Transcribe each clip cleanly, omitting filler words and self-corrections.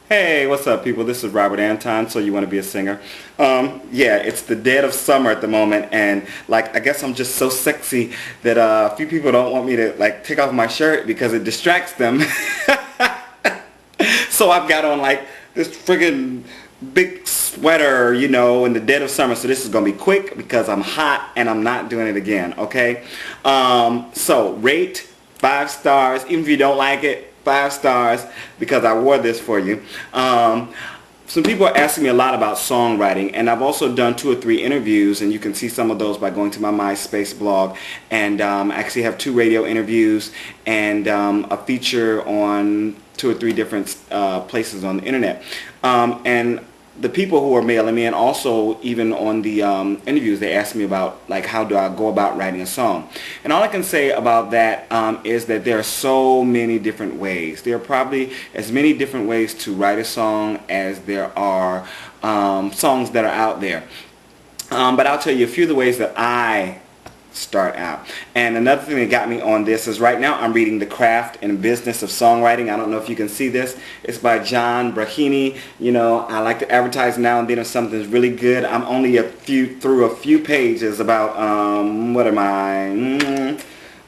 Hey, what's up, people? This is Robert Anton, so you want to be a singer. Yeah, it's the dead of summer at the moment, and like I guess I'm just so sexy that a few people don't want me to like take off my shirt because it distracts them. So I've got on like this friggin' big sweater, in the dead of summer. So this is gonna be quick because I'm hot and I'm not doing it again. Okay. So rate 5 stars, even if you don't like it. 5 stars because I wore this for you. Some people are asking me a lot about songwriting, and I've also done 2 or 3 interviews, and you can see some of those by going to my MySpace blog. And I actually have 2 radio interviews and a feature on 2 or 3 different places on the internet. And the people who are mailing me, and also even on the interviews, they ask me about like how do I go about writing a song. And all I can say about that is that there are so many different ways. There are probably as many different ways to write a song as there are songs that are out there. But I'll tell you a few of the ways that I start out. And another thing that got me on this is right now I'm reading The Craft and Business of Songwriting. I don't know if you can see this. It's by Braheny. I like to advertise now and then if something's really good. I'm only through a few pages, about what am I?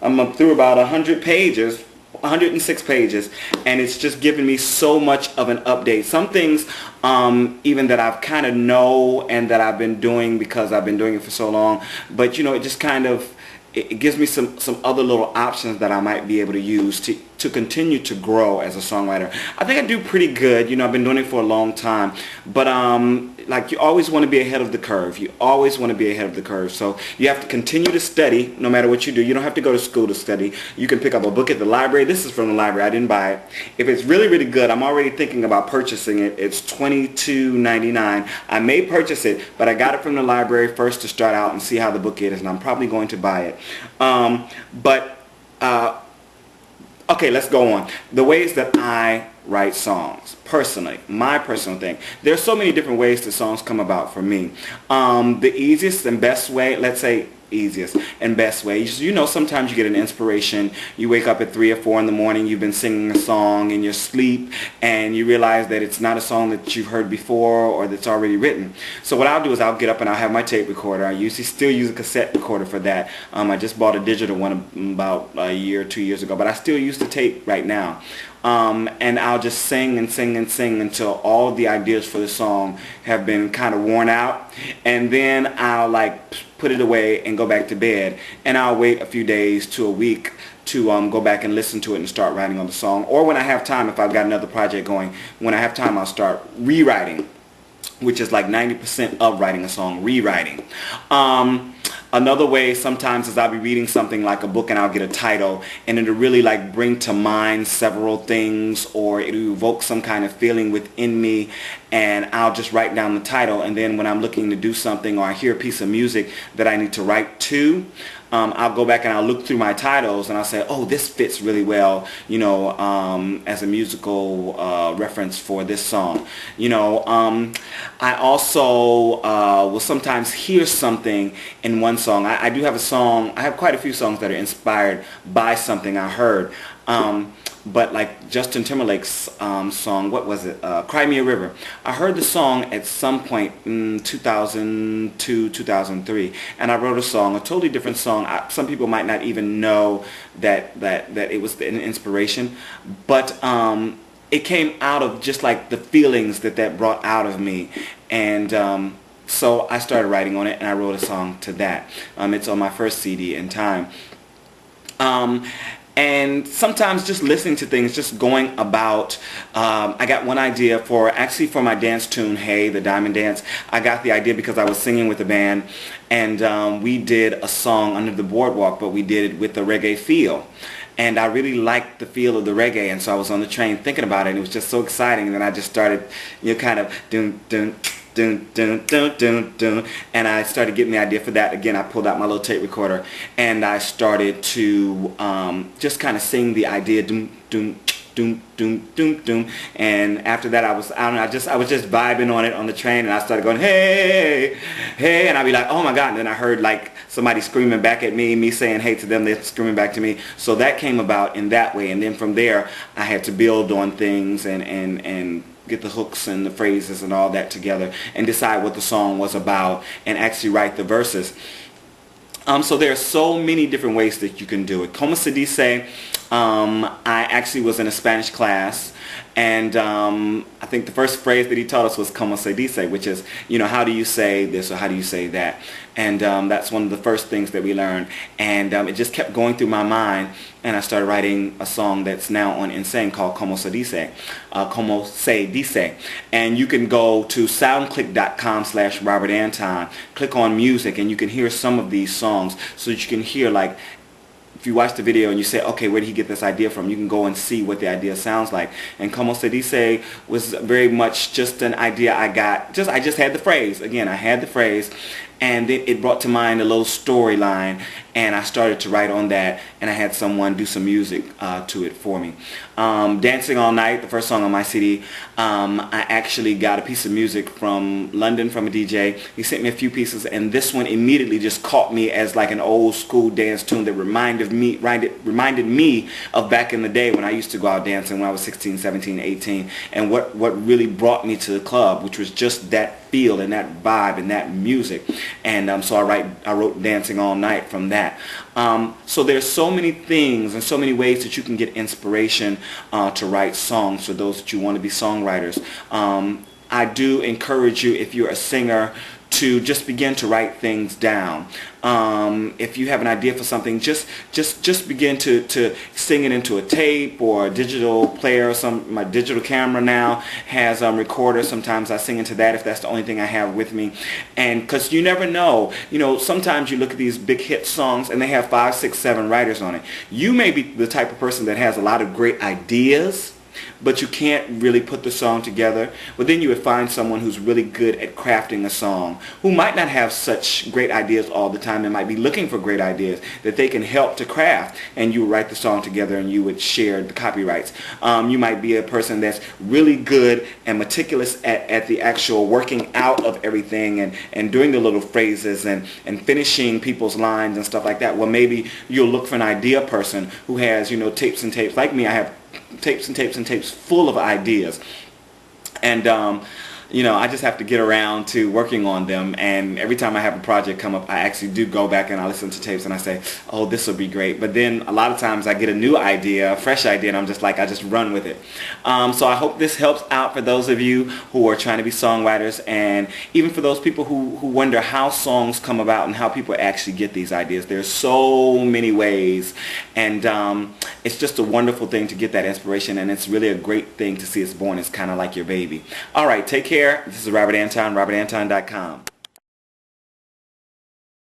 I'm up through about 100 pages. 106 pages, and it's just given me so much of an update. Some things even that I've kind of know and that I've been doing because I've been doing it for so long, but it just kind of it gives me some other little options that I might be able to use to continue to grow as a songwriter. I think I do pretty good. I've been doing it for a long time, but like you always want to be ahead of the curve. You always want to be ahead of the curve. So you have to continue to study no matter what you do. You don't have to go to school to study. You can pick up a book at the library. This is from the library. I didn't buy it. If it's really, really good, I'm already thinking about purchasing it. It's $22.99. I may purchase it, but I got it from the library first to start out and see how the book is, and I'm probably going to buy it. Okay, let's go on. The ways that I write songs, personally, my personal thing. There are so many different ways that songs come about for me. The easiest and best way, let's say easiest and best way, sometimes you get an inspiration. You wake up at 3 or 4 in the morning, you've been singing a song in your sleep, and you realize that it's not a song that you've heard before or that's already written. So what I'll do is I'll get up and I'll have my tape recorder. I usually still use a cassette recorder for that. I just bought a digital one about a year or 2 years ago, but I still use the tape right now. And I'll just sing and sing and sing until all of the ideas for the song have been kind of worn out, and then I'll like put it away and go back to bed, and I'll wait a few days to a week to go back and listen to it and start writing on the song. Or when I have time, if I've got another project going, when I have time I'll start rewriting, which is like 90% of writing a song, rewriting. Another way sometimes is I'll be reading something like a book and I'll get a title and it'll really like bring to mind several things, or it'll evoke some kind of feeling within me, and I'll just write down the title, and then when I'm looking to do something or I hear a piece of music that I need to write to, I'll go back and I'll look through my titles and I'll say, oh, this fits really well, as a musical reference for this song. I also will sometimes hear something in one song. I do have a song, I have quite a few songs that are inspired by something I heard. But like Justin Timberlake's song, what was it? Cry Me a River. I heard the song at some point in 2002, 2003, and I wrote a song, a totally different song. Some people might not even know that it was an inspiration, but it came out of just like the feelings that brought out of me, and so I started writing on it, and I wrote a song to that. It's on my first CD, In Time. And sometimes just listening to things, just going about, I got one idea for my dance tune, Hey, the Diamond Dance. I got the idea because I was singing with a band, and we did a song under the boardwalk, but we did it with a reggae feel. And I really liked the feel of the reggae, and so I was on the train thinking about it, and it was just so exciting, and then I just started, kind of dun dun dun dun dun dun dun, and I started getting the idea for that. Again, I pulled out my little tape recorder and I started to just kind of sing the idea, dun dun doom, doom, doom, doom. And after that, I was just vibing on it on the train, and I started going, hey, hey, and I'd be like, oh my God. And then I heard like somebody screaming back at me saying hey to them, they're screaming back to me. So that came about in that way. And then from there, I had to build on things and get the hooks and the phrases and all that together and decide what the song was about and actually write the verses. So there are so many different ways that you can do it. Como se dice, I actually was in a Spanish class, and I think the first phrase that he taught us was como se dice, which is, you know, how do you say this or how do you say that? And that's one of the first things that we learned. And it just kept going through my mind, and I started writing a song that's now on Insane called Como se dice, Como se dice. And you can go to soundclick.com/Robert Anton, click on music, and you can hear some of these songs so that you can hear, like, if you watch the video and you say, okay, where did he get this idea from? You can go and see what the idea sounds like. And Como se dice was very much just an idea I got. I just had the phrase. Again, I had the phrase, and it brought to mind a little storyline, and I started to write on that, and I had someone do some music to it for me. Dancing All Night, the first song on my CD, I actually got a piece of music from London from a DJ. He sent me a few pieces, and this one immediately just caught me as like an old school dance tune that reminded me of back in the day when I used to go out dancing when I was 16, 17, 18, and what really brought me to the club, which was just that feel and that vibe and that music. And so I wrote Dancing All Night from that. So there's so many things and so many ways that you can get inspiration to write songs for those that you want to be songwriters. I do encourage you, if you're a singer, to just begin to write things down. If you have an idea for something, just begin to sing it into a tape or a digital player. My digital camera now has recorders. Sometimes I sing into that if that's the only thing I have with me. And because you never know, sometimes you look at these big hit songs and they have 5, 6, 7 writers on it. You may be the type of person that has a lot of great ideas, but you can't really put the song together. But then you would find someone who's really good at crafting a song, who might not have such great ideas all the time and might be looking for great ideas that they can help to craft, and you would write the song together and you would share the copyrights. You might be a person that's really good and meticulous at the actual working out of everything and doing the little phrases and finishing people's lines and stuff like that. Well, maybe you'll look for an idea person who has, tapes and tapes. Like me, I have tapes and tapes and tapes full of ideas, and I just have to get around to working on them. And every time I have a project come up, I actually do go back and I listen to tapes and I say, oh, this will be great. But then a lot of times I get a new idea, a fresh idea, and I'm just like, I just run with it. So I hope this helps out for those of you who are trying to be songwriters, and even for those people who wonder how songs come about and how people actually get these ideas. There's so many ways, and it's just a wonderful thing to get that inspiration, and it's really a great thing to see it's born. It's kind of like your baby. All right, take care. This is Robert Anton, robertanton.com.